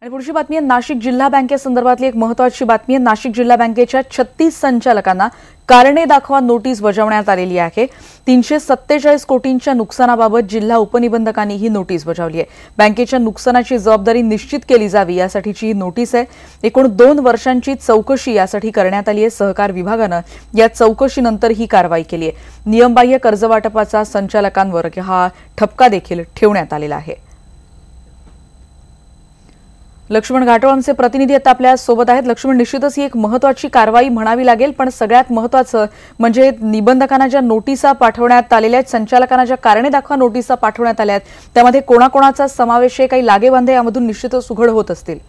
आणि पुढची बातमी आहे नाशिक जिल्हा बँकेसंदर्भातली एक महत्त्वाची बातमी आहे। नाशिक जिल्हा बँकेच्या 36 संचालकांना कारणे दाखवा नोटीस बजावण्यात आलेली आहे। 347 कोटींच्या नुकसानाबाबत जिल्हा उपनिबंधकांनी ही नोटीस बजावली आहे। बँकेच्या नुकसानाची जबाबदारी निश्चित केली जावी यासाठीची ही नोटीस आहे। एकूण 2 वर्षांची चौकशी यासाठी करण्यात आली आहे। सहकार विभागाने या चौकशीनंतर ही कारवाई केली आहे। नियमबाह्य कर्जवाटपाचा संचालकांवर हा ठपका देखील ठेवण्यात आलेला आहे। लक्ष्मण घाटोळ आमचे प्रतिनिधी आता आपल्या सोबत आहेत। लक्ष्मण, निश्चितच ही एक महत्त्वाची कारवाई म्हणावी लागेल, पण सगळ्यात महत्त्वाचं म्हणजे निबंधकांना ज्या नोटिसा पाठवण्यात आलेल्या आहेत, संचालकांना ज्या कारणे दाखवा नोटिसा पाठवण्यात आल्या आहेत, त्यामध्ये कोणाकोणाचा समावेश आहे, काही लागेबांधे यामधून निश्चितच उघड होत असतील।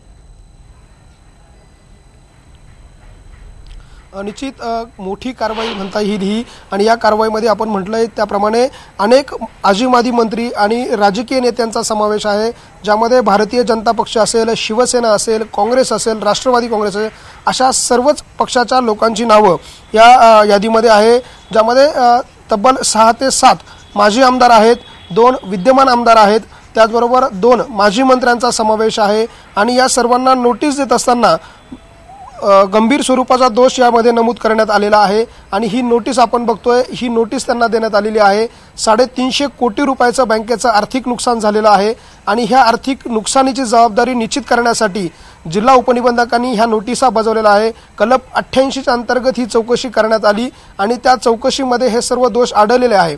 निश्चित मोठी कारवाई म्हणता येईल ही, आणि या कारवाईमध्ये आपण म्हटलंय त्याप्रमाणे अनेक आजी माजी मंत्री आणि राजकीय नेत्यांचा समावेश आहे, ज्यामध्ये भारतीय जनता पक्ष असेल, शिवसेना असेल, काँग्रेस असेल, राष्ट्रवादी काँग्रेस असेल, अशा सर्वच पक्षाच्या लोकांची नावं या यादीमध्ये आहे, ज्यामध्ये तब्बल 6 ते 7 माजी आमदार आहेत, 2 विद्यमान आमदार आहेत, त्याचबरोबर 2 माजी मंत्र्यांचा समावेश आहे। आणि या सर्वांना नोटीस देत असताना गंभीर स्वरूपाचा दोष यामध्ये नमूद करण्यात आलेला आहे। आणि ही नोटीस आपण बघतोय, ही नोटीस त्यांना देण्यात आलेली आहे। 350 कोटी रुपयाचं बँकेचं आर्थिक नुकसान झालेलं आहे, आणि ह्या आर्थिक नुकसानीची जबाबदारी निश्चित करण्यासाठी जिल्हा उपनिबंधकांनी ह्या नोटिसा बजावलेल्या आहे। कलम 88च्या अंतर्गत ही चौकशी करण्यात आली, आणि त्या चौकशीमध्ये हे सर्व दोष आढळलेले आहे।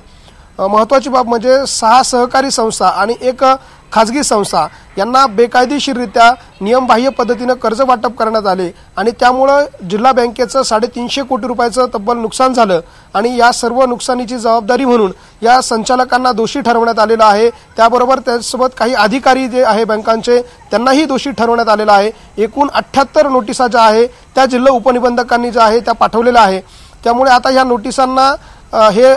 महत्त्वाची बाब म्हणजे 6 सहकारी संस्था आणि 1 खाजगी संस्था यांना बेकायदेशीररित्या नियमबाह्य पद्धतीने कर्ज वाटप करण्यात आले, आणि त्यामुळे जिल्हा बँकेचं 350 कोटी रुपयाचं तब्बल नुकसान झालं। आणि या सर्व नुकसानीची जबाबदारी म्हणून या संचालकांना दोषी ठरवण्यात आलेलं आहे। त्याबरोबर त्यासोबत काही अधिकारी जे आहे बँकांचे त्यांनाही दोषी ठरवण्यात आलेलं आहे। एकूण 78 नोटिसा ज्या आहे त्या जिल्हा उपनिबंधकांनी ज्या आहे त्या पाठवलेल्या आहे। त्यामुळे आता या नोटिसांना हे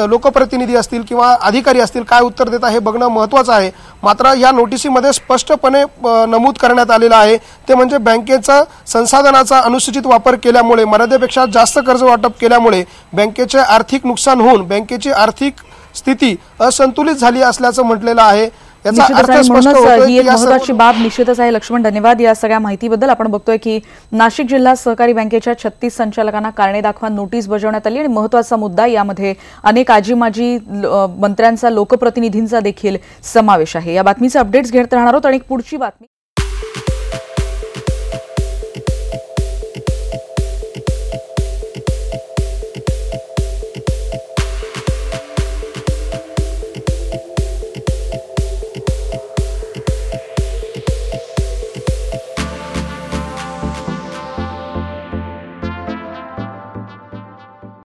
लोकप्रतिनिधी असतील किंवा अधिकारी असतील काय उत्तर देतात हे बघणं महत्त्वाचं आहे। मात्र या नोटिसीमध्ये स्पष्टपणे नमूद करण्यात आलेलं आहे ते म्हणजे बँकेचा संसाधनाचा अनुचित वापर केल्यामुळे, मर्यादेपेक्षा जास्त कर्ज वाटप केल्यामुळे बँकेचे आर्थिक नुकसान होऊन बँकेची आर्थिक स्थिती असंतुलित झाली असल्याचं म्हटलेलं आहे। याचा अर्थ स्पष्ट होतोय ही एक महत्त्वाची बाब निश्चितच आहे। लक्ष्मण, धन्यवाद या सगळ्या माहितीबद्दल। आपण बघतोय की नाशिक जिल्हा सहकारी बँकेच्या 36 संचालकांना कारणे दाखवा नोटीस बजावण्यात आली, आणि महत्त्वाचा मुद्दा यामध्ये अनेक आजी माजी मंत्र्यांचा, लोकप्रतिनिधींचा देखील समावेश आहे। या बातमीचे अपडेट्स घेत राहणार आहोत, आणि पुढची बातमी